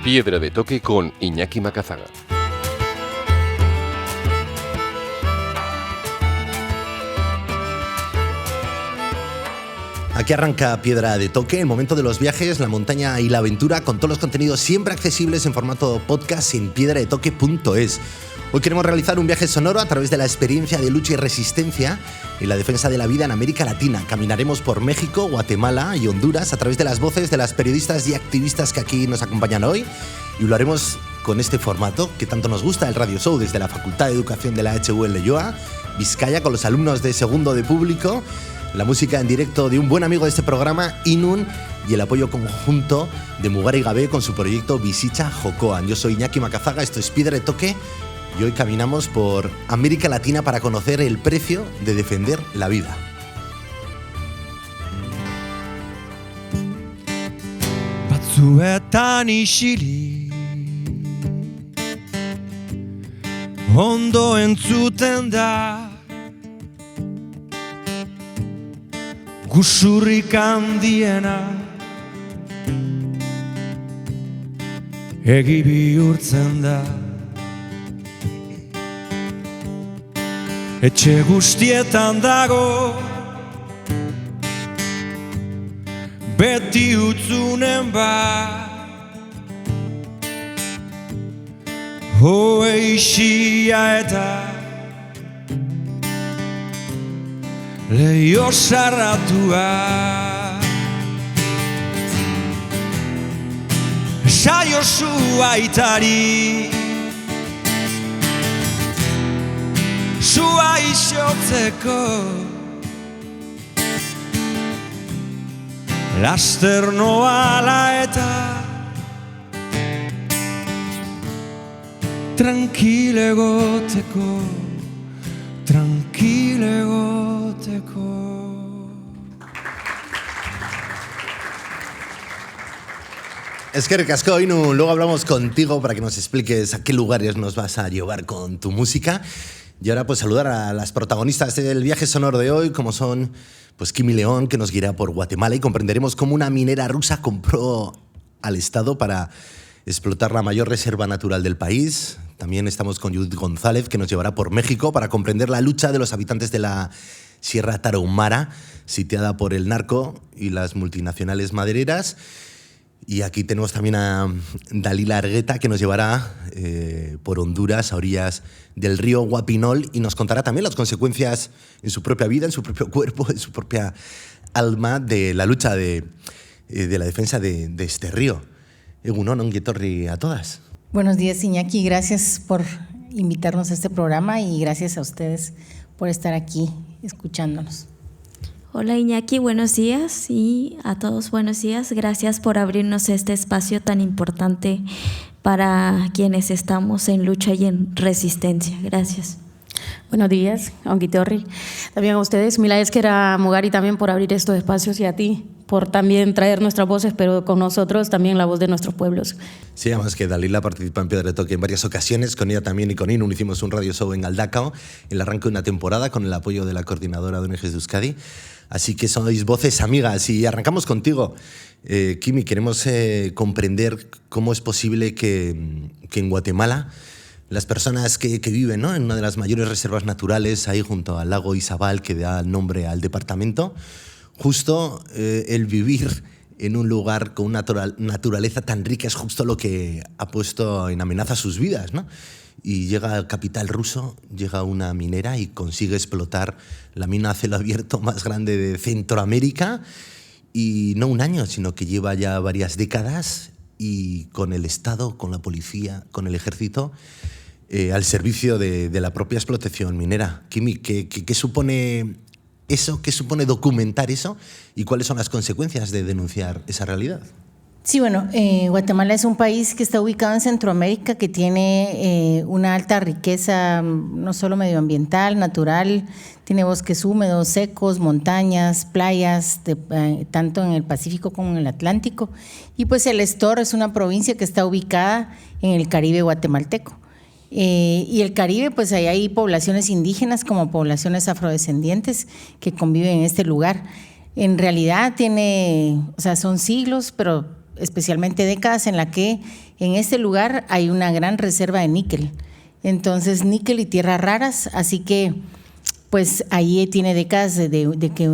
Piedra de Toque con Iñaki Macazaga. Aquí arranca Piedra de Toque, el momento de los viajes, la montaña y la aventura, con todos los contenidos siempre accesibles en formato podcast en piedradetoque.es. Hoy queremos realizar un viaje sonoro a través de la experiencia de lucha y resistencia y la defensa de la vida en América Latina. Caminaremos por México, Guatemala y Honduras a través de las voces de las periodistas y activistas que aquí nos acompañan hoy, y lo haremos con este formato que tanto nos gusta, el Radio Show, desde la Facultad de Educación de la HU en Leioa, Vizcaya, con los alumnos de segundo de público, la música en directo de un buen amigo de este programa, Inun, y el apoyo conjunto de Mugar y Gabé con su proyecto Bizitza Jokoan. Yo soy Iñaki Macazaga, esto es Piedra de Toque, y hoy caminamos por América Latina para conocer el precio de defender la vida. Batzuetan isili ondo entzuten da, gusurrik handiena egi bihurtzen da. Etxe guztietan dago beti utzunen bat, hoe isia eta leio sarratua. Saiozu aitari zua isotzeko, laster noala eta tranquile egoteko, tranquile egoteko. Eskerrik asko, Inu. Luego hablamos contigo para que nos expliques a qué lugares nos vas a llevar con tu música. Y ahora pues saludar a las protagonistas del viaje sonoro de hoy, como son pues Kimi León, que nos guiará por Guatemala, y comprenderemos cómo una minera rusa compró al Estado para explotar la mayor reserva natural del país. También estamos con Judith González, que nos llevará por México para comprender la lucha de los habitantes de la Sierra Tarahumara, sitiada por el narco y las multinacionales madereras. Y aquí tenemos también a Dalila Argueta, que nos llevará por Honduras, a orillas del río Guapinol, y nos contará también las consecuencias en su propia vida, en su propio cuerpo, en su propia alma, de la lucha de la defensa de este río. Egunon, ongi etorri a todas. Buenos días, Iñaki. Gracias por invitarnos a este programa y gracias a ustedes por estar aquí escuchándonos. Hola Iñaki, buenos días, y a todos buenos días. Gracias por abrirnos este espacio tan importante para quienes estamos en lucha y en resistencia. Gracias. Buenos días, ongi etorri. También a ustedes, Mila Esquera, Mugari, también por abrir estos espacios, y a ti por también traer nuestras voces, pero con nosotros también la voz de nuestros pueblos. Sí, además que Dalila participa en Piedra de Toque en varias ocasiones, con ella también y con Inun hicimos un radio show en Galdakao, en el arranque de una temporada, con el apoyo de la coordinadora de ONGs de Euskadi. Así que sois voces amigas, y arrancamos contigo. Kimi, queremos comprender cómo es posible que en Guatemala las personas que viven, ¿no?, en una de las mayores reservas naturales, ahí junto al lago Izabal, que da nombre al departamento, justo el vivir en un lugar con una naturaleza tan rica es justo lo que ha puesto en amenaza sus vidas, ¿no? Y llega al capital ruso, llega una minera y consigue explotar la mina a cielo abierto más grande de Centroamérica, y no un año, sino que lleva ya varias décadas, y con el Estado, con la policía, con el ejército, al servicio de la propia explotación minera. Kimi, ¿qué supone eso? ¿Qué supone documentar eso? ¿Y cuáles son las consecuencias de denunciar esa realidad? Sí, bueno, Guatemala es un país que está ubicado en Centroamérica, que tiene una alta riqueza, no solo medioambiental, natural, tiene bosques húmedos, secos, montañas, playas, tanto en el Pacífico como en el Atlántico. Y pues el Estor es una provincia que está ubicada en el Caribe guatemalteco. Y el Caribe, pues ahí hay poblaciones indígenas como poblaciones afrodescendientes que conviven en este lugar. En realidad son siglos, pero especialmente décadas en la que en este lugar hay una gran reserva de níquel. Entonces, níquel y tierras raras, así que pues ahí tiene décadas de que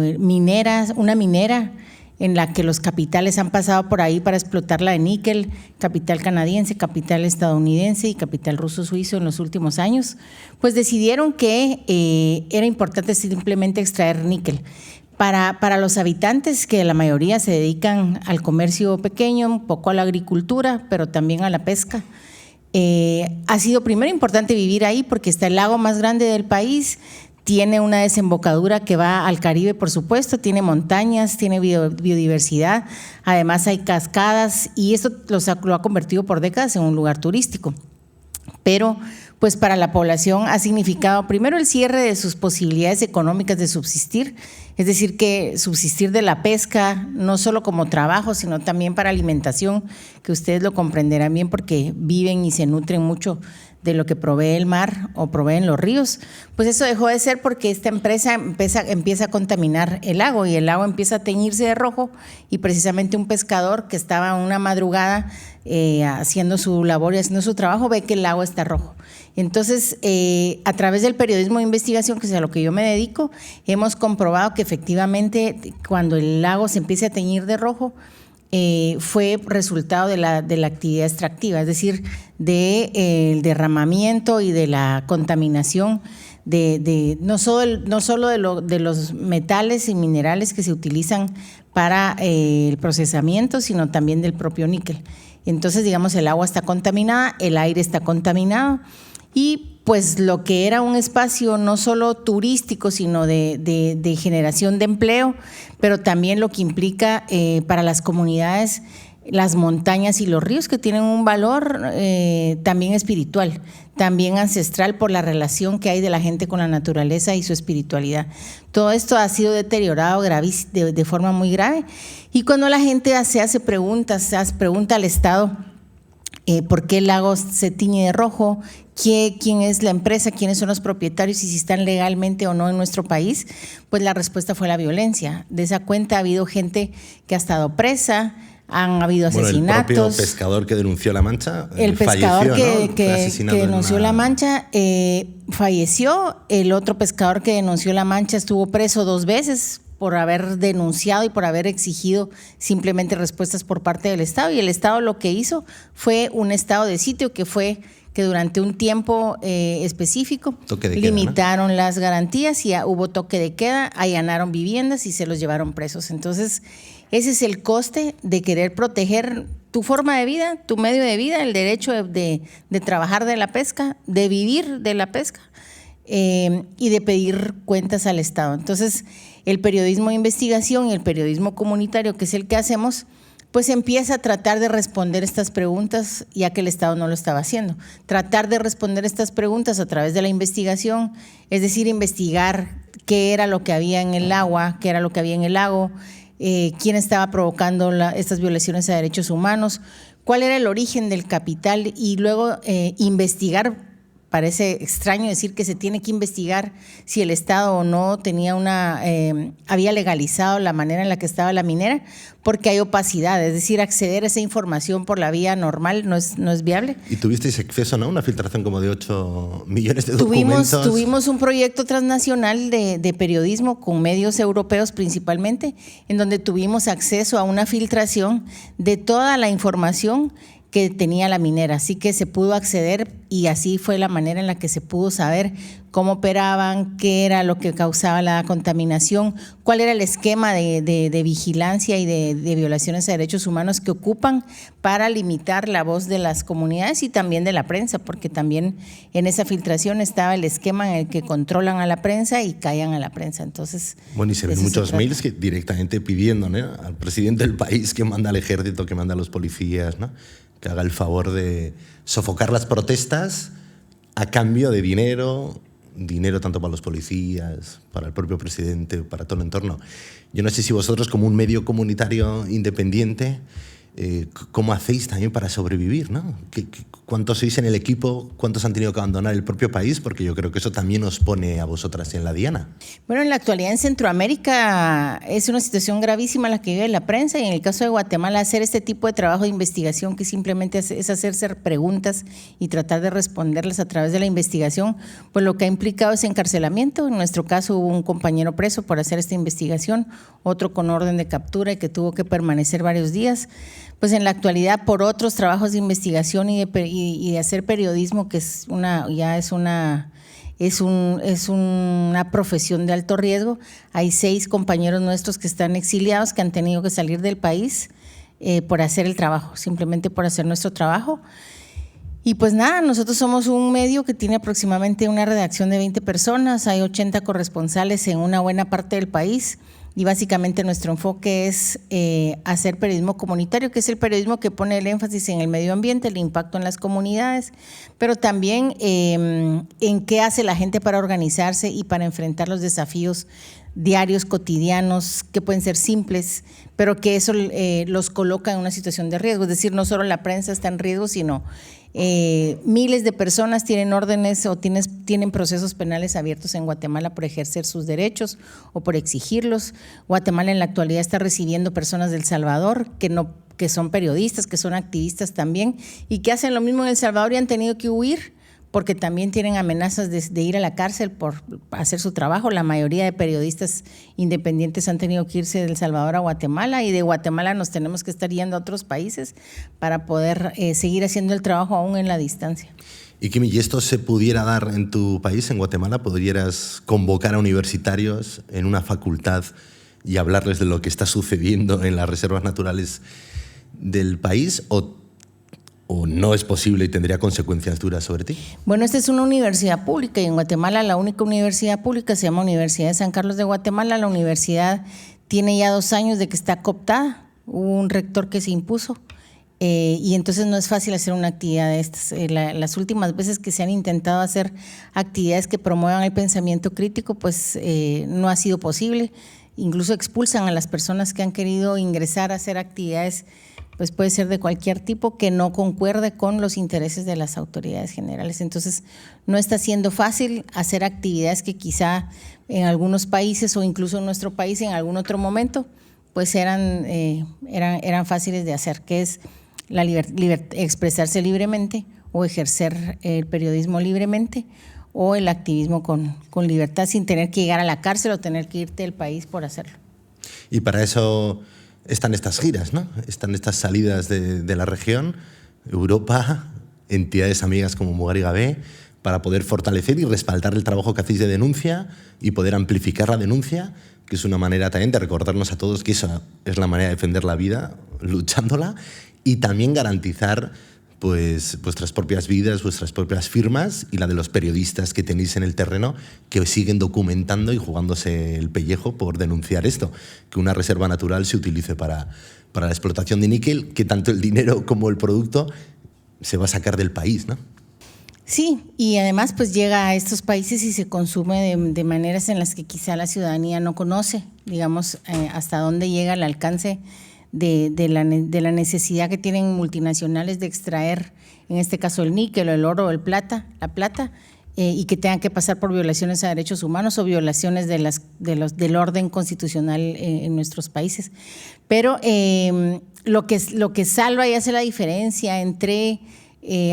una minera en la que los capitales han pasado por ahí para explotarla de níquel, capital canadiense, capital estadounidense y capital ruso-suizo en los últimos años, pues decidieron que era importante simplemente extraer níquel. Para los habitantes, que la mayoría se dedican al comercio pequeño, un poco a la agricultura, pero también a la pesca, ha sido primero importante vivir ahí porque está el lago más grande del país, tiene una desembocadura que va al Caribe, por supuesto, tiene montañas, tiene biodiversidad, además hay cascadas y eso lo ha convertido por décadas en un lugar turístico. Pero pues para la población ha significado primero el cierre de sus posibilidades económicas de subsistir, es decir, que subsistir de la pesca, no solo como trabajo, sino también para alimentación, que ustedes lo comprenderán bien porque viven y se nutren mucho de lo que provee el mar o proveen los ríos, pues eso dejó de ser porque esta empresa empieza a contaminar el lago y el lago empieza a teñirse de rojo y precisamente un pescador que estaba una madrugada haciendo su labor y haciendo su trabajo ve que el lago está rojo. Entonces, a través del periodismo de investigación, que es a lo que yo me dedico, hemos comprobado que efectivamente cuando el lago se empieza a teñir de rojo, fue resultado de la actividad extractiva, es decir, del derramamiento y de la contaminación no solo de los metales y minerales que se utilizan para el procesamiento, sino también del propio níquel. Entonces, digamos, el agua está contaminada, el aire está contaminado y pues lo que era un espacio no solo turístico, sino de generación de empleo, pero también lo que implica para las comunidades, las montañas y los ríos, que tienen un valor también espiritual, también ancestral por la relación que hay de la gente con la naturaleza y su espiritualidad. Todo esto ha sido deteriorado de forma muy grave y cuando la gente se hace preguntas, pregunta al Estado por qué el lago se tiñe de rojo, quién es la empresa, quiénes son los propietarios y si están legalmente o no en nuestro país, pues la respuesta fue la violencia. De esa cuenta ha habido gente que ha estado presa, han habido asesinatos. El propio pescador que denunció La Mancha el pescador falleció, ¿no? que denunció La Mancha falleció. El otro pescador que denunció La Mancha estuvo preso 2 veces por haber denunciado y por haber exigido simplemente respuestas por parte del Estado. Y el Estado lo que hizo fue un estado de sitio que fue que durante un tiempo específico limitaron las garantías y hubo toque de queda, allanaron viviendas y se los llevaron presos. Entonces, ese es el coste de querer proteger tu forma de vida, tu medio de vida, el derecho de trabajar de la pesca, de vivir de la pesca y de pedir cuentas al Estado. Entonces, el periodismo de investigación y el periodismo comunitario, que es el que hacemos, pues empieza a tratar de responder estas preguntas, ya que el Estado no lo estaba haciendo. Tratar de responder estas preguntas a través de la investigación, es decir, investigar qué era lo que había en el agua, qué era lo que había en el lago, quién estaba provocando estas violaciones a derechos humanos, cuál era el origen del capital y luego investigar. Parece extraño decir que se tiene que investigar si el Estado o no había legalizado la manera en la que estaba la minera, porque hay opacidad, es decir, acceder a esa información por la vía normal no es viable. ¿Y tuvisteis acceso a una filtración como de 8 millones de documentos? Tuvimos un proyecto transnacional de periodismo con medios europeos principalmente, en donde tuvimos acceso a una filtración de toda la información que tenía la minera, así que se pudo acceder y así fue la manera en la que se pudo saber cómo operaban, qué era lo que causaba la contaminación, cuál era el esquema de vigilancia y de violaciones a derechos humanos que ocupan para limitar la voz de las comunidades y también de la prensa, porque también en esa filtración estaba el esquema en el que controlan a la prensa y callan a la prensa. Entonces, bueno, y se ven muchos mails que directamente pidiendo, ¿no?, al presidente del país que manda al ejército, que manda a los policías, ¿no?, que haga el favor de sofocar las protestas a cambio de dinero tanto para los policías, para el propio presidente, para todo el entorno. Yo no sé si vosotros, como un medio comunitario independiente, ¿cómo hacéis también para sobrevivir, ¿no? ¿Cuántos sois en el equipo? ¿Cuántos han tenido que abandonar el propio país? Porque yo creo que eso también os pone a vosotras en la diana. Bueno, en la actualidad en Centroamérica es una situación gravísima la que vive la prensa, y en el caso de Guatemala hacer este tipo de trabajo de investigación, que simplemente es hacerse preguntas y tratar de responderlas a través de la investigación, pues lo que ha implicado es encarcelamiento. En nuestro caso hubo un compañero preso por hacer esta investigación, otro con orden de captura y que tuvo que permanecer varios días. Pues en la actualidad, por otros trabajos de investigación y de hacer periodismo, que es una profesión de alto riesgo, hay 6 compañeros nuestros que están exiliados, que han tenido que salir del país por hacer el trabajo, simplemente por hacer nuestro trabajo. Y pues nada, nosotros somos un medio que tiene aproximadamente una redacción de 20 personas, hay 80 corresponsales en una buena parte del país. Y básicamente nuestro enfoque es hacer periodismo comunitario, que es el periodismo que pone el énfasis en el medio ambiente, el impacto en las comunidades, pero también en qué hace la gente para organizarse y para enfrentar los desafíos diarios, cotidianos, que pueden ser simples, pero que eso los coloca en una situación de riesgo. Es decir, no solo la prensa está en riesgo, sino miles de personas tienen órdenes o tienen procesos penales abiertos en Guatemala por ejercer sus derechos o por exigirlos. Guatemala en la actualidad está recibiendo personas de El Salvador que son periodistas, que son activistas también, y que hacen lo mismo en El Salvador y han tenido que huir porque también tienen amenazas de ir a la cárcel por hacer su trabajo. La mayoría de periodistas independientes han tenido que irse de El Salvador a Guatemala, y de Guatemala nos tenemos que estar yendo a otros países para poder seguir haciendo el trabajo aún en la distancia. Y Kimi, ¿y esto se pudiera dar en tu país, en Guatemala? ¿Podrías convocar a universitarios en una facultad y hablarles de lo que está sucediendo en las reservas naturales del país, o no es posible y tendría consecuencias duras sobre ti? Bueno, esta es una universidad pública, y en Guatemala la única universidad pública se llama Universidad de San Carlos de Guatemala. La universidad tiene ya 2 años de que está cooptada, hubo un rector que se impuso, y entonces no es fácil hacer una actividad de estas. Las últimas veces que se han intentado hacer actividades que promuevan el pensamiento crítico, pues no ha sido posible. Incluso expulsan a las personas que han querido ingresar a hacer actividades, pues puede ser de cualquier tipo, que no concuerde con los intereses de las autoridades generales. Entonces, no está siendo fácil hacer actividades que quizá en algunos países o incluso en nuestro país en algún otro momento, pues eran fáciles de hacer, que es expresarse libremente o ejercer el periodismo libremente o el activismo con libertad, sin tener que llegar a la cárcel o tener que irte del país por hacerlo. Y para eso están estas giras, ¿no? Están estas salidas de la región, Europa, entidades amigas como Mugar y Gavé, para poder fortalecer y respaldar el trabajo que hacéis de denuncia y poder amplificar la denuncia, que es una manera también de recordarnos a todos que esa es la manera de defender la vida, luchándola, y también garantizar pues vuestras propias vidas, vuestras propias firmas y la de los periodistas que tenéis en el terreno, que siguen documentando y jugándose el pellejo por denunciar esto, que una reserva natural se utilice para la explotación de níquel, que tanto el dinero como el producto se va a sacar del país, ¿no? Sí, y además pues llega a estos países y se consume de maneras en las que quizá la ciudadanía no conoce, digamos, hasta dónde llega el alcance de la necesidad que tienen multinacionales de extraer, en este caso el níquel, el oro, la plata, y que tengan que pasar por violaciones a derechos humanos o violaciones del orden constitucional en nuestros países. Pero lo que salva y hace la diferencia entre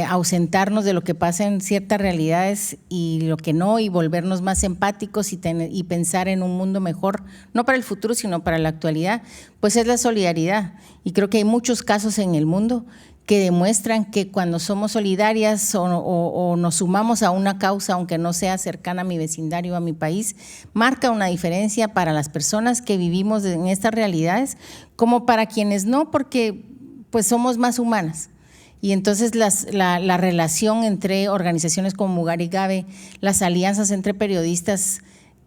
ausentarnos de lo que pasa en ciertas realidades y lo que no, y volvernos más empáticos y pensar en un mundo mejor, no para el futuro, sino para la actualidad, pues es la solidaridad. Y creo que hay muchos casos en el mundo que demuestran que cuando somos solidarias o nos sumamos a una causa, aunque no sea cercana a mi vecindario o a mi país, marca una diferencia para las personas que vivimos en estas realidades, como para quienes no, porque pues somos más humanas. Y entonces la relación entre organizaciones como Mugar y Gavé, las alianzas entre periodistas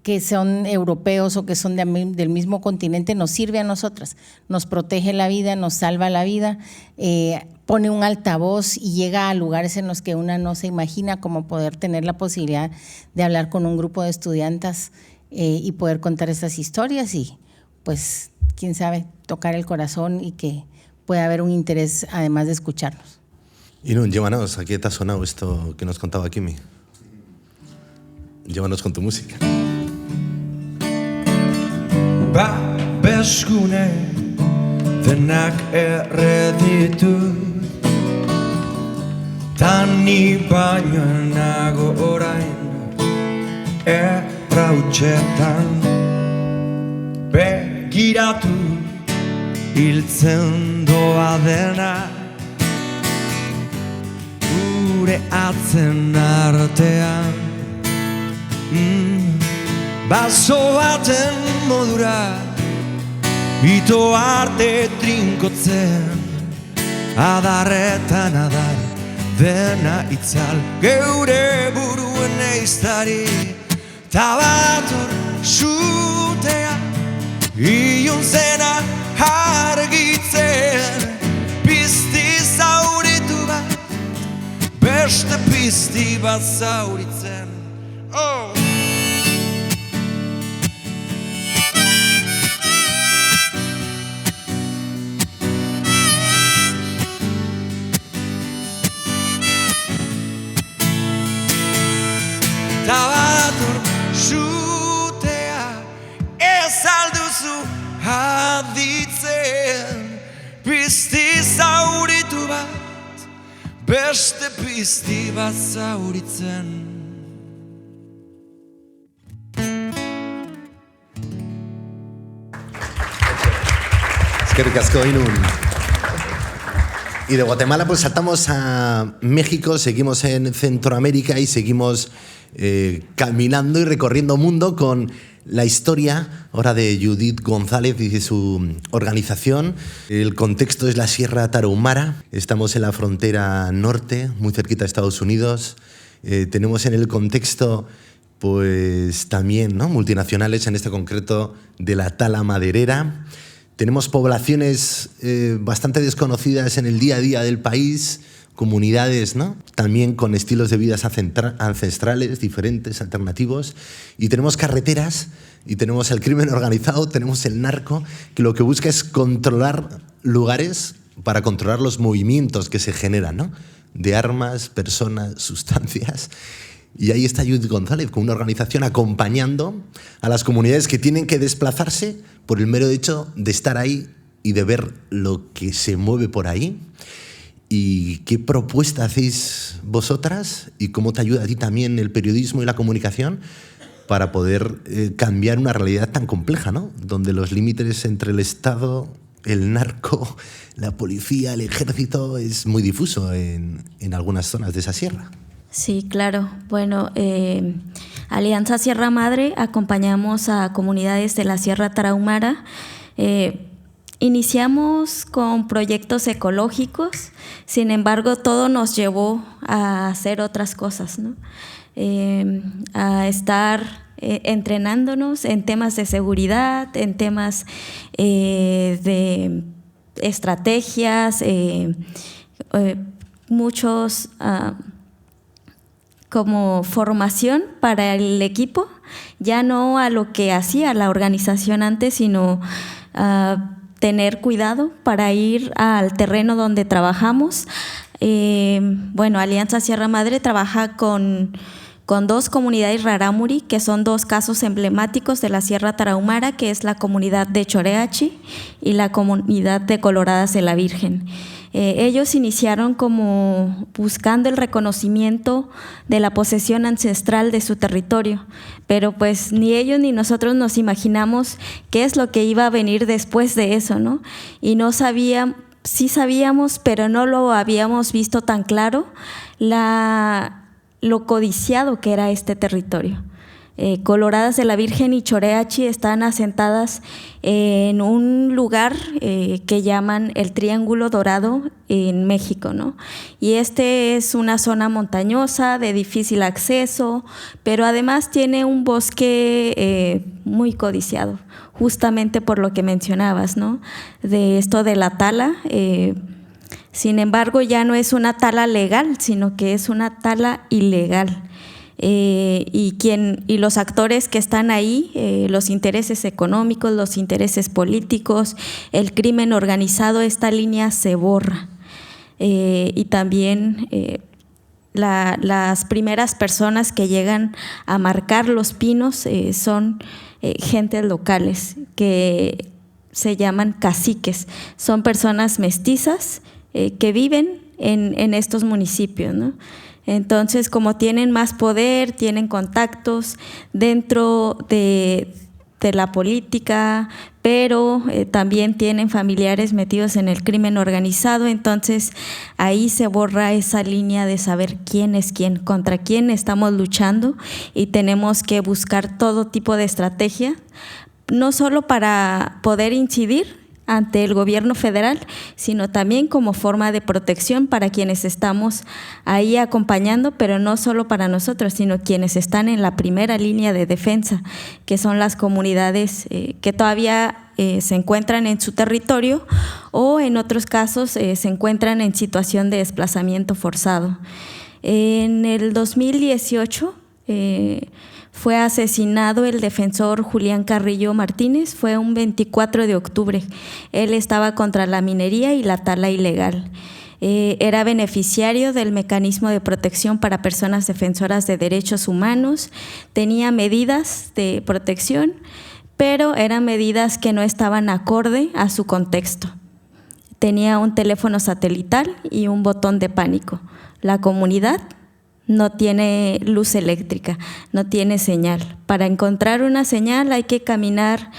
que son europeos o que son del mismo continente, nos sirve a nosotras, nos protege la vida, nos salva la vida, pone un altavoz y llega a lugares en los que una no se imagina, como poder tener la posibilidad de hablar con un grupo de estudiantas y poder contar estas historias y pues quién sabe, tocar el corazón y que pueda haber un interés además de escucharnos. Inun, llévanos, aquí te ha sonado esto que nos contaba Kimi. Llévanos con tu música. Babeskune denak erreditu Tani baino nago orain errautxetan Begiratu hiltzen doa dena Gure atzen artean Baso baten modura Ito arte trinkotzen Adarretan adar dena itzal Geure buruen eiztari Tabator sutea Iun zena argitzen Pizti zauritu bat Beste pizti bat zauritzen Oh! Tabator sutea ez alduzu aditzen Pizti zauritu bat, beste pizti bat zauritzen Eskerrik asko, Inun. Y de Guatemala pues saltamos a México, seguimos en Centroamérica y seguimos caminando y recorriendo mundo con la historia ahora de Judith González y de su organización. El contexto es la Sierra Tarahumara, estamos en la frontera norte, muy cerquita de Estados Unidos. Tenemos en el contexto pues también, ¿no?, multinacionales, en este concreto de la tala maderera. Tenemos poblaciones bastante desconocidas en el día a día del país, comunidades, ¿no?, también con estilos de vida ancestrales, diferentes, alternativos. Y tenemos carreteras, y tenemos el crimen organizado, tenemos el narco, que lo que busca es controlar lugares para controlar los movimientos que se generan, ¿no?, de armas, personas, sustancias. Y ahí está Judith González con una organización acompañando a las comunidades que tienen que desplazarse por el mero hecho de estar ahí y de ver lo que se mueve por ahí. ¿Y qué propuesta hacéis vosotras? ¿Y cómo te ayuda a ti también el periodismo y la comunicación para poder cambiar una realidad tan compleja, ¿no?, donde los límites entre el Estado, el narco, la policía, el ejército es muy difuso en algunas zonas de esa sierra? Sí, claro. Bueno, Alianza Sierra Madre acompañamos a comunidades de la Sierra Tarahumara. Iniciamos con proyectos ecológicos, sin embargo, todo nos llevó a hacer otras cosas, ¿no? A estar entrenándonos en temas de seguridad, en temas de estrategias, muchos como formación para el equipo, ya no a lo que hacía la organización antes, sino tener cuidado para ir al terreno donde trabajamos. Bueno, Alianza Sierra Madre trabaja con 2 comunidades rarámuri, que son 2 casos emblemáticos de la Sierra Tarahumara, que es la comunidad de Choreachi y la comunidad de Coloradas de la Virgen. Ellos iniciaron como buscando el reconocimiento de la posesión ancestral de su territorio, pero pues ni ellos ni nosotros nos imaginamos qué es lo que iba a venir después de eso, ¿no? Y no sabíamos, sí sabíamos, pero no lo habíamos visto tan claro, lo codiciado que era este territorio. Coloradas de la Virgen y Choreachi están asentadas en un lugar que llaman el Triángulo Dorado en México, ¿no? Y es una zona montañosa de difícil acceso, pero además tiene un bosque muy codiciado, justamente por lo que mencionabas, ¿no?, de esto de la tala. Sin embargo, ya no es una tala legal, sino que es una tala ilegal. Y los actores que están ahí, los intereses económicos, los intereses políticos, el crimen organizado, esta línea se borra. y también las primeras personas que llegan a marcar los pinos son gentes locales que se llaman caciques. Son personas mestizas que viven en estos municipios, ¿no? Entonces, como tienen más poder, tienen contactos dentro de la política, pero también tienen familiares metidos en el crimen organizado, entonces ahí se borra esa línea de saber quién es quién, contra quién estamos luchando, y tenemos que buscar todo tipo de estrategia, no solo para poder incidir ante el gobierno federal, sino también como forma de protección para quienes estamos ahí acompañando, pero no solo para nosotros, sino quienes están en la primera línea de defensa, que son las comunidades que todavía se encuentran en su territorio o en otros casos se encuentran en situación de desplazamiento forzado. En el 2018 fue asesinado el defensor Julián Carrillo Martínez, fue un 24 de octubre. Él estaba contra la minería y la tala ilegal. Era beneficiario del mecanismo de protección para personas defensoras de derechos humanos, tenía medidas de protección, pero eran medidas que no estaban acorde a su contexto. Tenía un teléfono satelital y un botón de pánico. La comunidad no tiene luz eléctrica, no tiene señal. Para encontrar una señal hay que caminar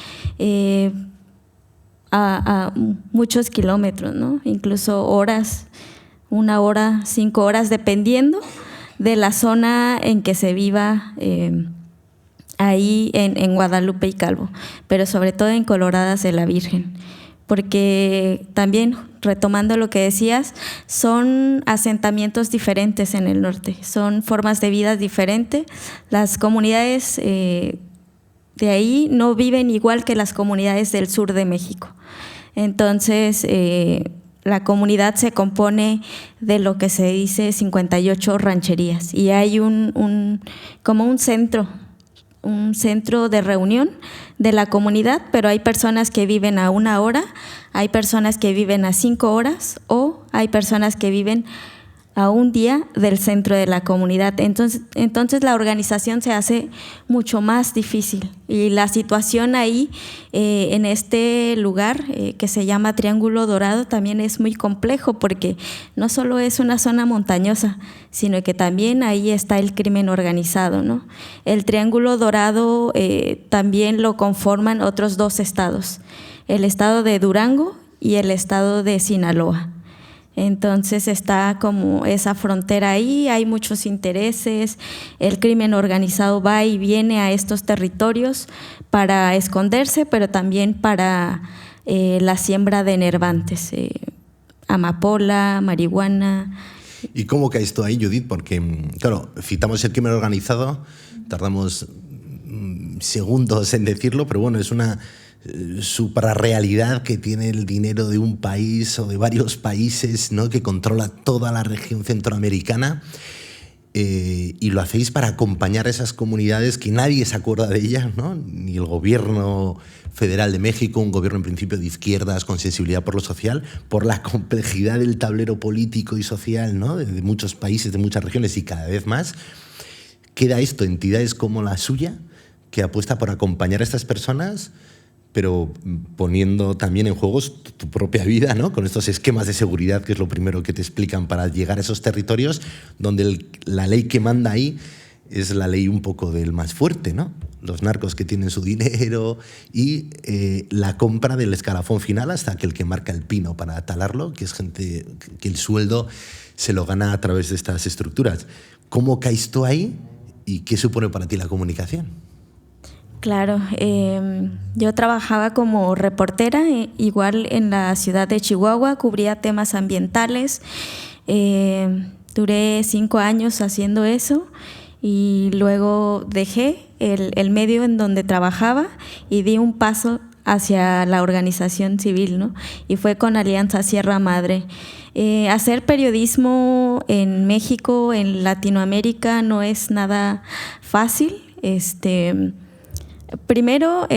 a muchos kilómetros, ¿no? Incluso horas, 1 hora, 5 horas, dependiendo de la zona en que se viva ahí en Guadalupe y Calvo, pero sobre todo en Coloradas de la Virgen. Porque también, retomando lo que decías, son asentamientos diferentes en el norte, son formas de vida diferentes. Las comunidades de ahí no viven igual que las comunidades del sur de México. Entonces, la comunidad se compone de lo que se dice 58 rancherías y hay como un centro de reunión de la comunidad, pero hay personas que viven a 1 hora, hay personas que viven a 5 horas o hay personas que viven a un día del centro de la comunidad. Entonces la organización se hace mucho más difícil y la situación ahí en este lugar que se llama Triángulo Dorado también es muy complejo porque no solo es una zona montañosa, sino que también ahí está el crimen organizado, ¿no? El Triángulo Dorado también lo conforman otros 2 estados, el estado de Durango y el estado de Sinaloa. Entonces está como esa frontera ahí, hay muchos intereses, el crimen organizado va y viene a estos territorios para esconderse, pero también para la siembra de enervantes, amapola, marihuana. ¿Y cómo cae esto ahí, Judith? Porque, claro, citamos el crimen organizado, tardamos segundos en decirlo, pero bueno, es una suprarrealidad que tiene el dinero de un país o de varios países, ¿no?, que controla toda la región centroamericana, y lo hacéis para acompañar a esas comunidades que nadie se acuerda de ellas, ¿no? Ni el gobierno federal de México, un gobierno en principio de izquierdas con sensibilidad por lo social, por la complejidad del tablero político y social, ¿no?, de muchos países, de muchas regiones y cada vez más. Queda esto, entidades como la suya, que apuesta por acompañar a estas personas, pero poniendo también en juego tu propia vida, ¿no?, con estos esquemas de seguridad, que es lo primero que te explican para llegar a esos territorios donde la ley que manda ahí es la ley un poco del más fuerte, ¿no? Los narcos que tienen su dinero y la compra del escalafón final hasta que el que marca el pino para talarlo, que es gente que el sueldo se lo gana a través de estas estructuras. ¿Cómo caes tú ahí y qué supone para ti la comunicación? Claro, yo trabajaba como reportera, igual en la ciudad de Chihuahua, cubría temas ambientales, duré 5 años haciendo eso y luego dejé el medio en donde trabajaba y di un paso hacia la organización civil, ¿no? Y fue con Alianza Sierra Madre. Hacer periodismo en México, en Latinoamérica, no es nada fácil. Primero,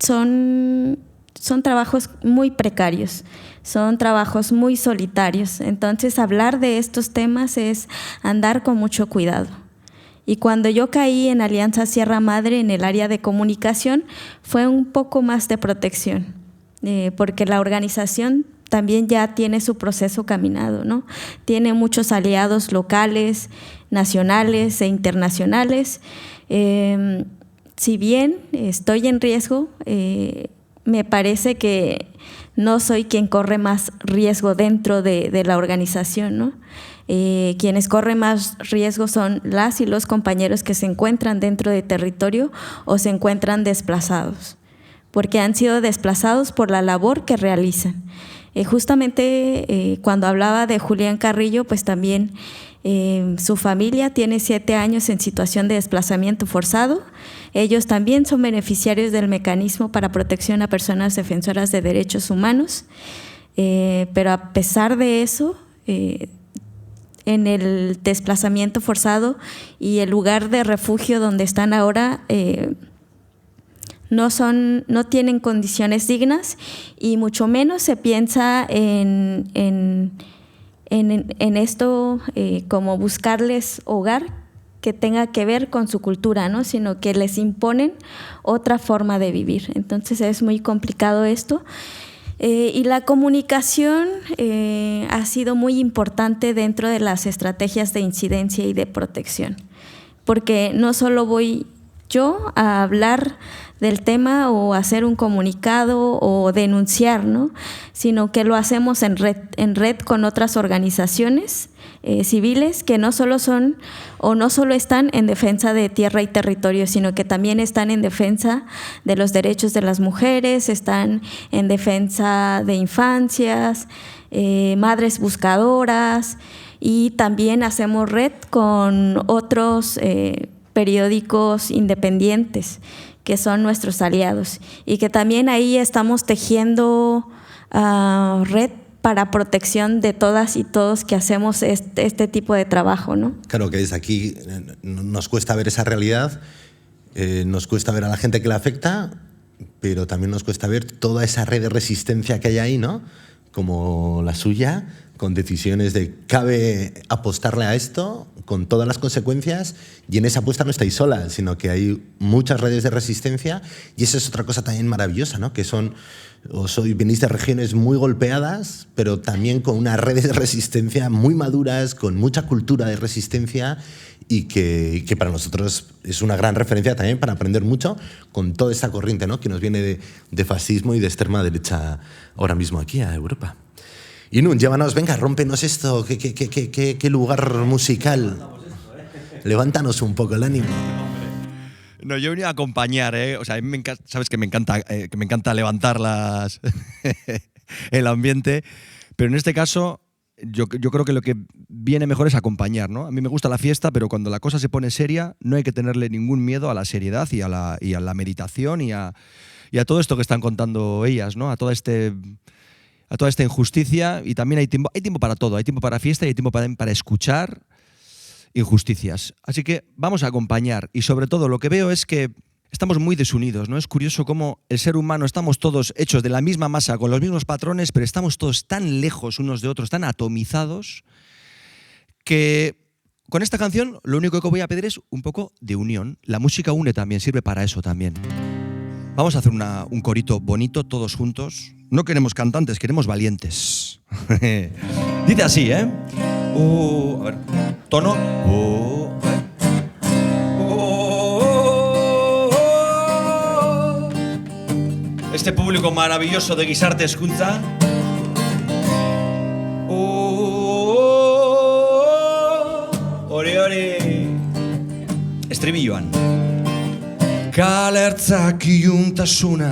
son son trabajos muy precarios, son trabajos muy solitarios. Entonces, hablar de estos temas es andar con mucho cuidado. Y cuando yo caí en Alianza Sierra Madre en el área de comunicación, fue un poco más de protección, porque la organización también ya tiene su proceso caminado, ¿no? Tiene muchos aliados locales, nacionales e internacionales. Si bien estoy en riesgo, me parece que no soy quien corre más riesgo dentro de la organización, ¿no? Quienes corren más riesgo son las y los compañeros que se encuentran dentro de territorio o se encuentran desplazados, porque han sido desplazados por la labor que realizan. Justamente cuando hablaba de Julián Carrillo, pues también su familia tiene 7 años en situación de desplazamiento forzado. Ellos también son beneficiarios del mecanismo para protección a personas defensoras de derechos humanos, pero a pesar de eso, en el desplazamiento forzado y el lugar de refugio donde están ahora no tienen condiciones dignas, y mucho menos se piensa en esto como buscarles hogar que tenga que ver con su cultura, ¿no? Sino que les imponen otra forma de vivir. Entonces es muy complicado esto. Y la comunicación ha sido muy importante dentro de las estrategias de incidencia y de protección, porque no solo voy yo a hablar del tema o hacer un comunicado o denunciar, ¿no? Sino que lo hacemos en red con otras organizaciones civiles que no solo son o no solo están en defensa de tierra y territorio, sino que también están en defensa de los derechos de las mujeres, están en defensa de infancias, madres buscadoras, y también hacemos red con otros periódicos independientes que son nuestros aliados, y que también ahí estamos tejiendo red para protección de todas y todos que hacemos este tipo de trabajo, ¿no? Claro que desde aquí nos cuesta ver esa realidad, nos cuesta ver a la gente que la afecta, pero también nos cuesta ver toda esa red de resistencia que hay ahí, ¿no? Como la suya, con decisiones de cabe apostarle a esto con todas las consecuencias, y en esa apuesta no estáis solas, sino que hay muchas redes de resistencia, y esa es otra cosa también maravillosa, ¿no? Que venís de regiones muy golpeadas, pero también con unas redes de resistencia muy maduras, con mucha cultura de resistencia, y que para nosotros es una gran referencia también para aprender mucho con toda esta corriente, ¿no? Que nos viene de fascismo y de extrema derecha ahora mismo aquí a Europa. Y Nun, llévanos, venga, rómpenos esto, qué lugar musical. Levántanos un poco el ánimo. No, yo he venido a acompañar, O sea, a mí sabes que me encanta levantar el ambiente, pero en este caso yo creo que lo que viene mejor es acompañar, ¿no? A mí me gusta la fiesta, pero cuando la cosa se pone seria no hay que tenerle ningún miedo a la seriedad y a la meditación y a todo esto que están contando ellas, ¿no? A toda esta injusticia, y también hay tiempo para todo, hay tiempo para fiesta y hay tiempo para escuchar injusticias. Así que vamos a acompañar, y sobre todo lo que veo es que estamos muy desunidos, ¿no? Es curioso cómo el ser humano estamos todos hechos de la misma masa, con los mismos patrones, pero estamos todos tan lejos unos de otros, tan atomizados, que con esta canción lo único que voy a pedir es un poco de unión. La música une también, sirve para eso también. Vamos a hacer un corito bonito todos juntos. No queremos cantantes, queremos valientes. Dice así, ¿eh? A ver, tono. Este público maravilloso de Gizarte Hezkuntza. Hori. Estribilloan. Kalertzak iluntasuna,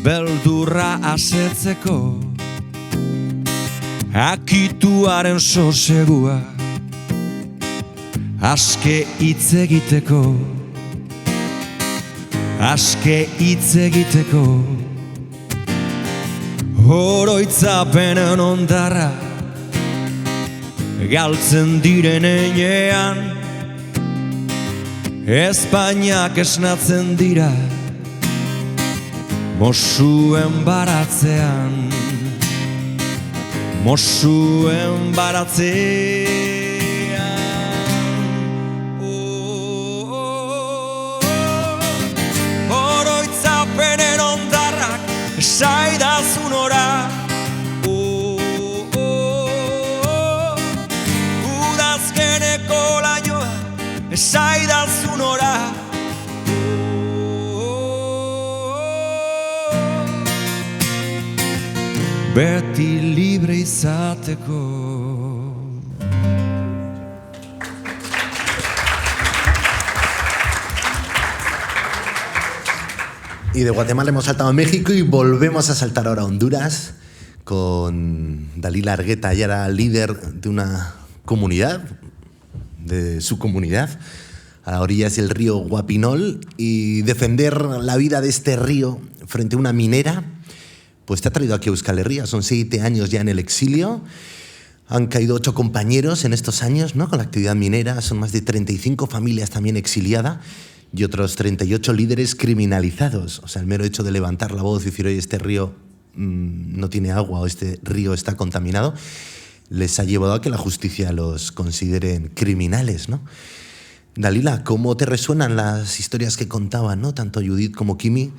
beldurra asetzeko, akituaren sosegua, aske hitz egiteko, oroitzapenen ondarra, galtzen diren enean, Espainiak esnatzen dira, Mosuen baratzean, mosuen baratzean, oroitzapenen ondarrak esaidazun ora, udazkeneko lainoa esaidazun ora. Beti libre izateko. Y de Guatemala hemos saltado a México y volvemos a saltar ahora a Honduras con Dalila Argueta. Ella era líder de una comunidad, de su comunidad, a orillas del río Guapinol, y defender la vida de este río frente a una minera pues te ha traído aquí a Euskal Herria. Son 7 años ya en el exilio. Han caído 8 compañeros en estos años, ¿no?, con la actividad minera. Son más de 35 familias también exiliadas y otros 38 líderes criminalizados. O sea, el mero hecho de levantar la voz y decir, oye, este río no tiene agua o este río está contaminado, les ha llevado a que la justicia los considere criminales, ¿no? Dalila, ¿cómo te resuenan las historias que contaban, ¿no?, tanto Judith como Kimi?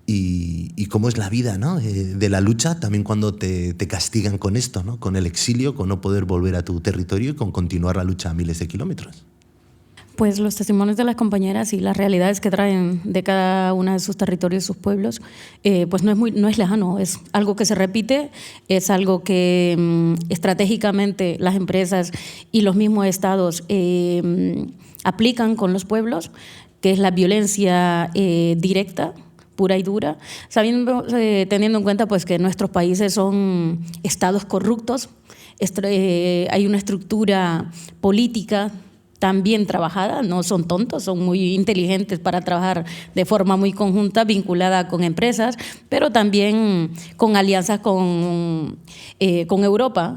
Y cómo es la vida, ¿no?, de la lucha, también cuando te castigan con esto, ¿no?, con el exilio, con no poder volver a tu territorio y con continuar la lucha a miles de kilómetros. Pues los testimonios de las compañeras y las realidades que traen de cada uno de sus territorios, sus pueblos, pues no es lejano, es algo que se repite, es algo que estratégicamente las empresas y los mismos estados aplican con los pueblos, que es la violencia directa, pura y dura, teniendo en cuenta pues que nuestros países son estados corruptos, hay una estructura política tan bien trabajada, no son tontos, son muy inteligentes para trabajar de forma muy conjunta, vinculada con empresas, pero también con alianzas con Europa,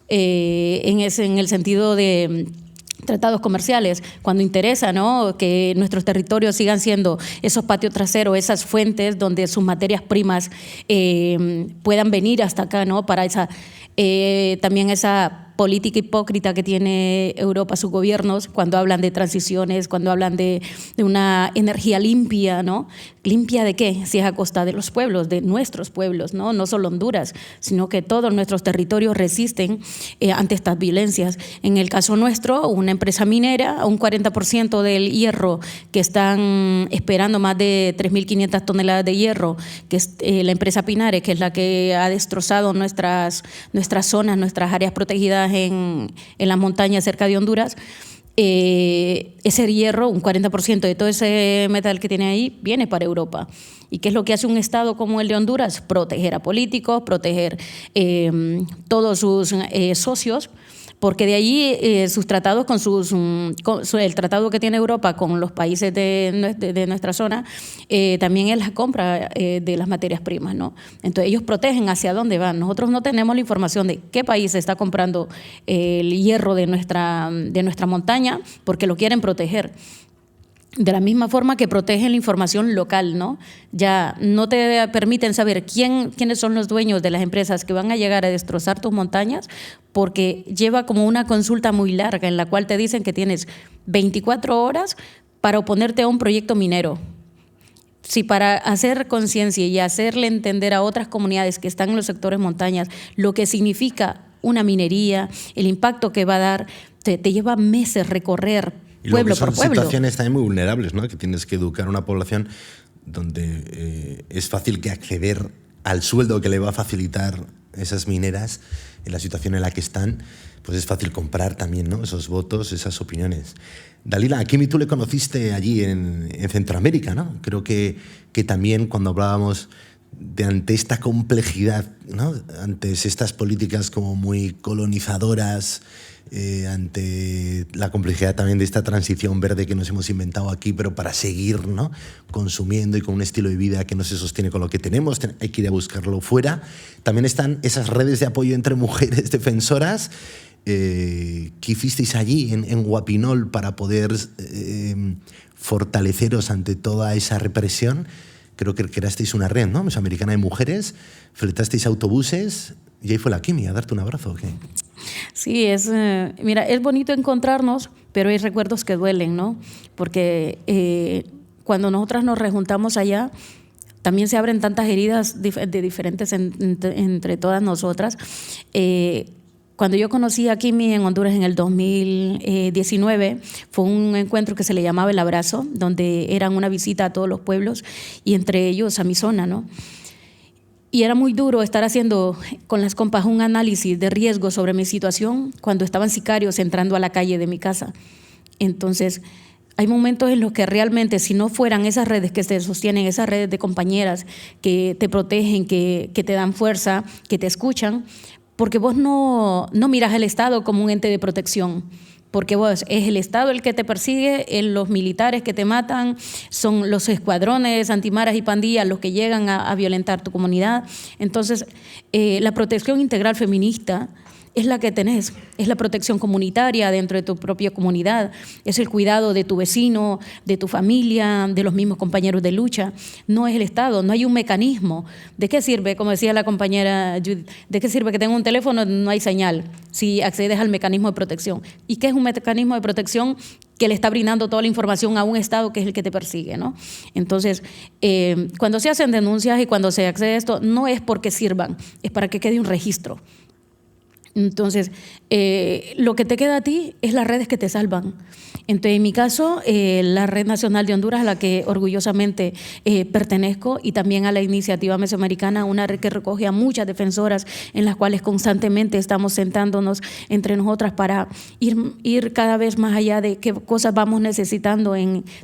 en el sentido de tratados comerciales, cuando interesa, ¿no?, que nuestros territorios sigan siendo esos patios traseros, esas fuentes donde sus materias primas puedan venir hasta acá, ¿no?, para también esa política hipócrita que tiene Europa, sus gobiernos, cuando hablan de transiciones, cuando hablan de una energía limpia, ¿no? ¿Limpia de qué? Si es a costa de los pueblos, de nuestros pueblos, ¿no? No solo Honduras, sino que todos nuestros territorios resisten ante estas violencias. En el caso nuestro, una empresa minera, un 40% del hierro que están esperando, más de 3.500 toneladas de hierro, que es la empresa Pinares, que es la que ha destrozado nuestras zonas, nuestras áreas protegidas en las montañas cerca de Honduras. Ese hierro, un 40% de todo ese metal que tiene ahí, viene para Europa. ¿Y qué es lo que hace un Estado como el de Honduras? Proteger a políticos, proteger todos sus socios, porque de allí sus tratados el tratado que tiene Europa con los países de nuestra zona, también es la compra de las materias primas, ¿no? Entonces ellos protegen hacia dónde van. Nosotros no tenemos la información de qué país está comprando el hierro de nuestra montaña, porque lo quieren proteger. De la misma forma que protegen la información local, ¿no? Ya no te permiten saber quiénes son los dueños de las empresas que van a llegar a destrozar tus montañas, porque lleva como una consulta muy larga en la cual te dicen que tienes 24 horas para oponerte a un proyecto minero. Si para hacer conciencia y hacerle entender a otras comunidades que están en los sectores montañas lo que significa una minería, el impacto que va a dar, te lleva meses recorrer y pueblo son por pueblo. Situaciones también muy vulnerables, ¿no?, que tienes que educar a una población donde es fácil que acceder al sueldo que le va a facilitar esas mineras en la situación en la que están, pues es fácil comprar también, ¿no?, esos votos, esas opiniones. Dalila, a Kimi tú le conociste allí en Centroamérica, ¿no? Creo que también cuando hablábamos ante esta complejidad, ¿no?, ante estas políticas como muy colonizadoras, ante la complejidad también de esta transición verde que nos hemos inventado aquí, pero para seguir, ¿no?, consumiendo y con un estilo de vida que no se sostiene con lo que tenemos, hay que ir a buscarlo fuera. También están esas redes de apoyo entre mujeres defensoras que hicisteis allí en Guapinol para poder fortaleceros ante toda esa represión. creo que creasteis una red, ¿no? Mesoamericana de mujeres, fletasteis autobuses y ahí fue la Kimi a darte un abrazo, ¿o qué? Sí, mira, es bonito encontrarnos, pero hay recuerdos que duelen, ¿no? Porque cuando nosotras nos rejuntamos allá, también se abren tantas heridas diferentes entre todas nosotras. Cuando yo conocí a Kimi en Honduras en el 2019, fue un encuentro que se le llamaba El Abrazo, donde eran una visita a todos los pueblos y entre ellos a mi zona, ¿no? Y era muy duro estar haciendo con las compas un análisis de riesgo sobre mi situación cuando estaban sicarios entrando a la calle de mi casa. Entonces, hay momentos en los que realmente, si no fueran esas redes que se sostienen, esas redes de compañeras que te protegen, que te dan fuerza, que te escuchan, porque vos no miras al Estado como un ente de protección, porque vos es el Estado el que te persigue, los militares que te matan, son los escuadrones antimaras y pandillas los que llegan a violentar tu comunidad. Entonces, la protección integral feminista es la que tenés, es la protección comunitaria dentro de tu propia comunidad, es el cuidado de tu vecino, de tu familia, de los mismos compañeros de lucha. No es el Estado, no hay un mecanismo. ¿De qué sirve, como decía la compañera Judith, de qué sirve que tenga un teléfono? No hay señal si accedes al mecanismo de protección. ¿Y qué es un mecanismo de protección? Que le está brindando toda la información a un Estado que es el que te persigue, ¿no? Entonces, cuando se hacen denuncias y cuando se accede a esto, no es porque sirvan, es para que quede un registro. Entonces, lo que te queda a ti es las redes que te salvan. Entonces, en mi caso, la Red Nacional de Honduras, a la que orgullosamente pertenezco, y también a la Iniciativa Mesoamericana, una red que recoge a muchas defensoras en las cuales constantemente estamos sentándonos entre nosotras para ir cada vez más allá de qué cosas vamos necesitando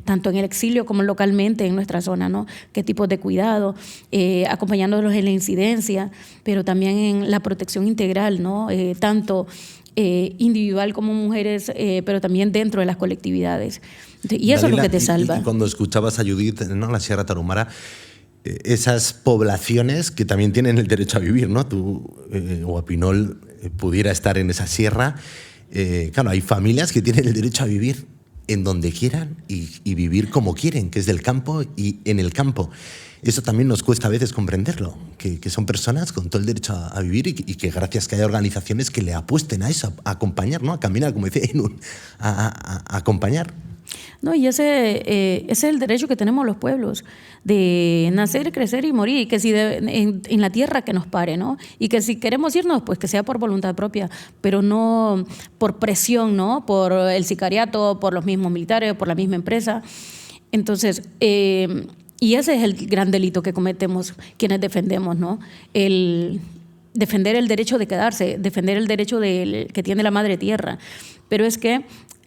tanto en el exilio como localmente en nuestra zona, ¿no? Qué tipos de cuidado, acompañándolos en la incidencia, pero también en la protección integral, ¿no? Tanto individual como mujeres, pero también dentro de las colectividades. Y eso Dalila, es lo que te salva. Y cuando escuchabas a Judith, ¿no?, la Sierra Tarahumara, esas poblaciones que también tienen el derecho a vivir, ¿no? Tú, Huapinol, pudiera estar en esa sierra. Claro, hay familias que tienen el derecho a vivir en donde quieran y vivir como quieren, que es del campo y en el campo. Eso también nos cuesta a veces comprenderlo, que son personas con todo el derecho a vivir y que gracias que haya organizaciones que le apuesten a eso, a acompañar, ¿no? A caminar, como decía Ainhoa, a acompañar. No, y ese es el derecho que tenemos los pueblos, de nacer, crecer y morir, y que si en la tierra que nos pare, ¿no? Y que si queremos irnos, pues que sea por voluntad propia, pero no por presión, ¿no? Por el sicariato, por los mismos militares, por la misma empresa. Entonces, y ese es el gran delito que cometemos quienes defendemos, ¿no? El defender el derecho de quedarse, defender el derecho que tiene la madre tierra. Pero es que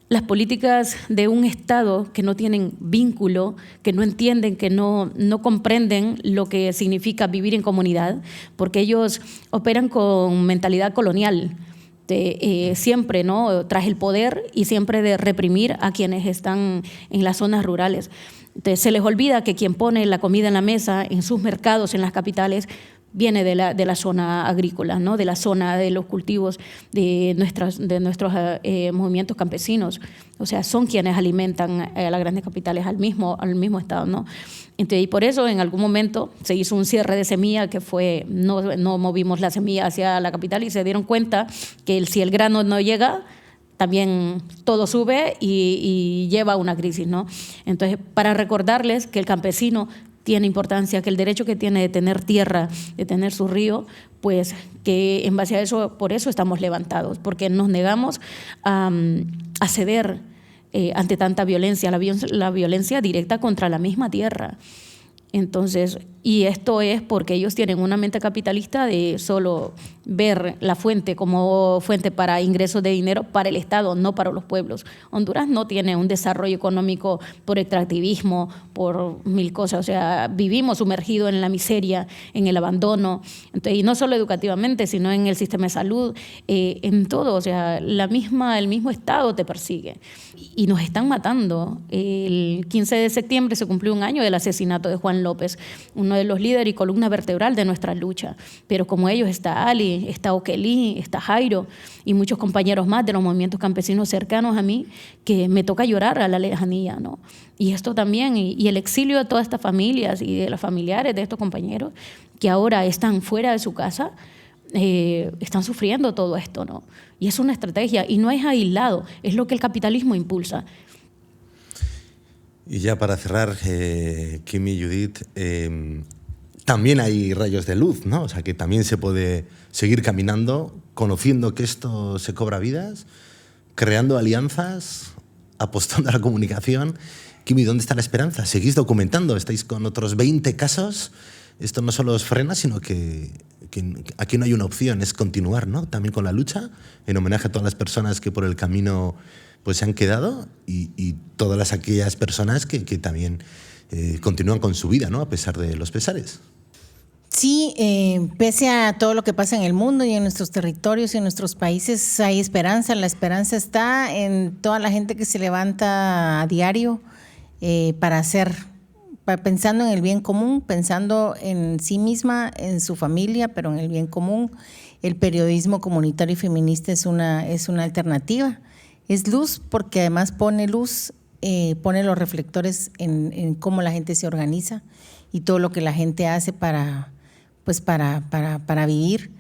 las políticas de un Estado que no tienen vínculo, que no entienden, que no comprenden lo que significa vivir en comunidad, porque ellos operan con mentalidad colonial, siempre, ¿no?, tras el poder y siempre de reprimir a quienes están en las zonas rurales. Entonces, se les olvida que quien pone la comida en la mesa, en sus mercados, en las capitales, viene de la zona agrícola, ¿no?, de la zona de los cultivos, de nuestros movimientos campesinos. O sea, son quienes alimentan a las grandes capitales, al mismo Estado, ¿no? Entonces, y por eso en algún momento se hizo un cierre de semilla que fue, no movimos la semilla hacia la capital y se dieron cuenta que si el grano no llega, también todo sube y lleva a una crisis, ¿no? Entonces, para recordarles que el campesino tiene importancia, que el derecho que tiene de tener tierra, de tener su río, pues que en base a eso, por eso estamos levantados, porque nos negamos a ceder ante tanta violencia, la violencia directa contra la misma tierra. Entonces, y esto es porque ellos tienen una mente capitalista de solo ver la fuente como fuente para ingresos de dinero para el Estado, no para los pueblos. Honduras no tiene un desarrollo económico por extractivismo, por mil cosas. O sea, vivimos sumergidos en la miseria, en el abandono. Entonces, y no solo educativamente, sino en el sistema de salud, en todo. O sea, el mismo Estado te persigue. Y nos están matando. El 15 de septiembre se cumplió un año del asesinato de Juan López, uno de los líderes y columna vertebral de nuestra lucha. Pero como ellos está Ali, está Okelí, está Jairo y muchos compañeros más de los movimientos campesinos cercanos a mí, que me toca llorar a la lejanía, ¿no? Y esto también, y el exilio de todas estas familias y de los familiares de estos compañeros que ahora están fuera de su casa, están sufriendo todo esto, ¿no? Y es una estrategia, y no es aislado, es lo que el capitalismo impulsa. Y ya para cerrar, Kim y Judith, también hay rayos de luz, ¿no? O sea, que también se puede seguir caminando, conociendo que esto se cobra vidas, creando alianzas, apostando a la comunicación. Kimi, ¿dónde está la esperanza? ¿Seguís documentando? ¿Estáis con otros 20 casos? Esto no solo os frena, sino que aquí no hay una opción, es continuar, ¿no? También con la lucha, en homenaje a todas las personas que por el camino pues, se han quedado y todas aquellas personas que también continúan con su vida, ¿no? A pesar de los pesares. Sí, pese a todo lo que pasa en el mundo y en nuestros territorios y en nuestros países, hay esperanza. La esperanza está en toda la gente que se levanta a diario pensando en el bien común, pensando en sí misma, en su familia, pero en el bien común. El periodismo comunitario y feminista es una alternativa. Es luz porque además pone luz, pone los reflectores en cómo la gente se organiza y todo lo que la gente hace para vivir.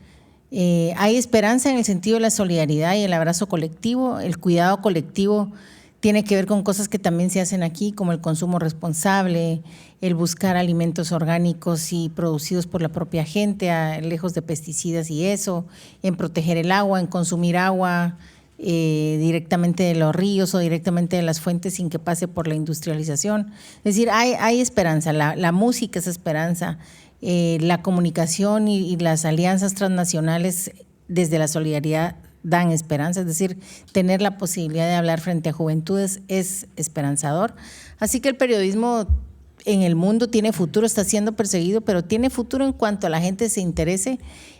Hay esperanza en el sentido de la solidaridad y el abrazo colectivo. El cuidado colectivo tiene que ver con cosas que también se hacen aquí, como el consumo responsable, el buscar alimentos orgánicos y producidos por la propia gente, lejos de pesticidas y eso, en proteger el agua, en consumir agua directamente de los ríos o directamente de las fuentes sin que pase por la industrialización. Es decir, hay esperanza, la música es esperanza, la comunicación y las alianzas transnacionales desde la solidaridad dan esperanza, es decir, tener la posibilidad de hablar frente a juventudes es esperanzador. Así que el periodismo en el mundo tiene futuro, está siendo perseguido, pero tiene futuro en cuanto a la gente se interese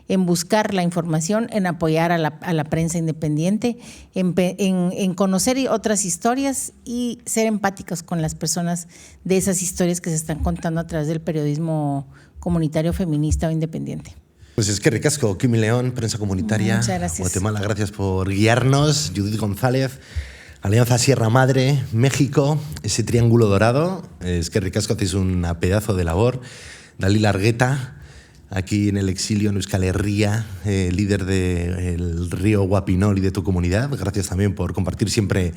en buscar la información, en apoyar a la prensa independiente, en conocer otras historias y ser empáticos con las personas de esas historias que se están contando a través del periodismo comunitario, feminista o independiente. Pues es que ricasco, Kimi León, prensa comunitaria. Muchas gracias. Guatemala, gracias por guiarnos. Judith González, Alianza Sierra Madre, México, ese triángulo dorado. Es que ricasco, hacéis un pedazo de labor. Dalila Argueta, aquí en el exilio en Euskal Herria, líder del río Guapinol y de tu comunidad. Gracias también por compartir siempre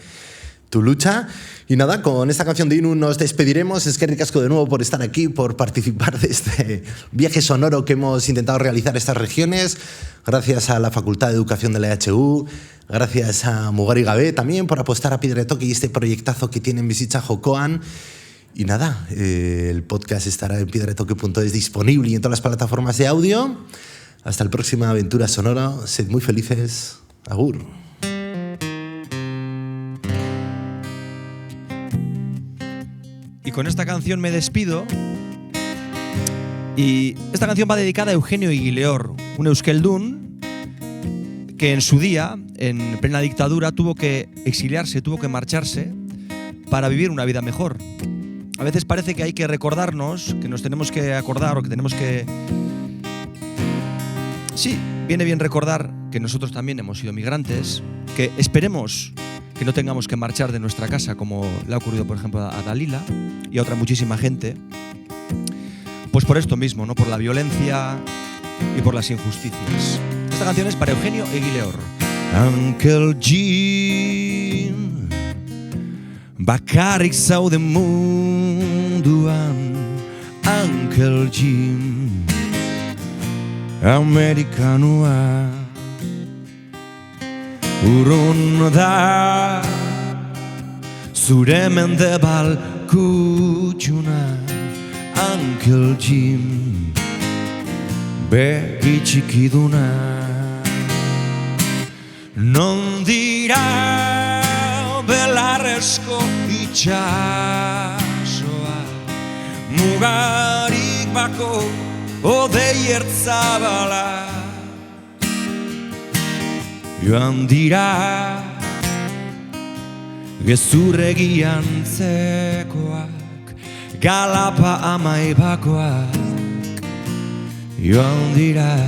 tu lucha. Y nada, con esta canción de Inu nos despediremos. Es que ricasco de nuevo por estar aquí, por participar de este viaje sonoro que hemos intentado realizar estas regiones. Gracias a la Facultad de Educación de la EHU, gracias a Mugari Gabe también por apostar a Piedra de Toque y este proyectazo que tiene en Bizitza Jokoan. Y nada, el podcast estará en piedradetoque.es disponible y en todas las plataformas de audio. Hasta la próxima aventura sonora. Sed muy felices. Agur. Y con esta canción me despido. Y esta canción va dedicada a Eugenio Eguileor, un euskeldun que en su día, en plena dictadura, tuvo que exiliarse, tuvo que marcharse para vivir una vida mejor. A veces parece que hay que recordarnos, que nos tenemos que acordar o que tenemos que... Sí, viene bien recordar que nosotros también hemos sido migrantes, que esperemos que no tengamos que marchar de nuestra casa como le ha ocurrido, por ejemplo, a Dalila y a otra muchísima gente, pues por esto mismo, ¿no? Por la violencia y por las injusticias. Esta canción es para Eugenio Eguileor. Uncle Jim, bakarrik zaude munduan, Uncle Jim, Amerikanua. Urrun da zure mendebal kutxuna, Uncle Jim, begi txikiduna. Non dira belarrezko itxasoa, mugarik bako odei ertzabala. Joan dira gezurregi antzekoak, galapa amaibakoak. Joan dira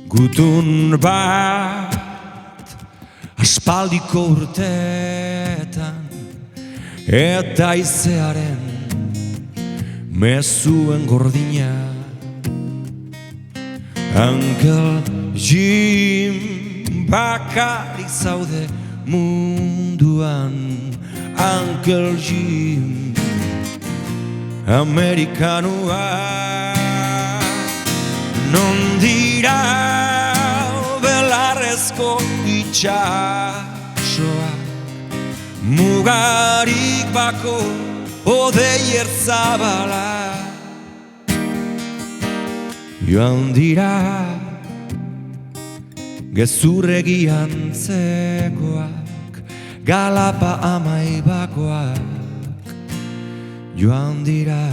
Gutun bat aspaldiko urteetan eta izearen mezuen gordina. Uncle Jim bakarrik zaude munduan. Uncle Jim amerikanua. Non dira belarrezko itxasoak, mugarik bako odei erzabala. Joan dira gezurregian zegoak, galapa amaibakoak. Joan dira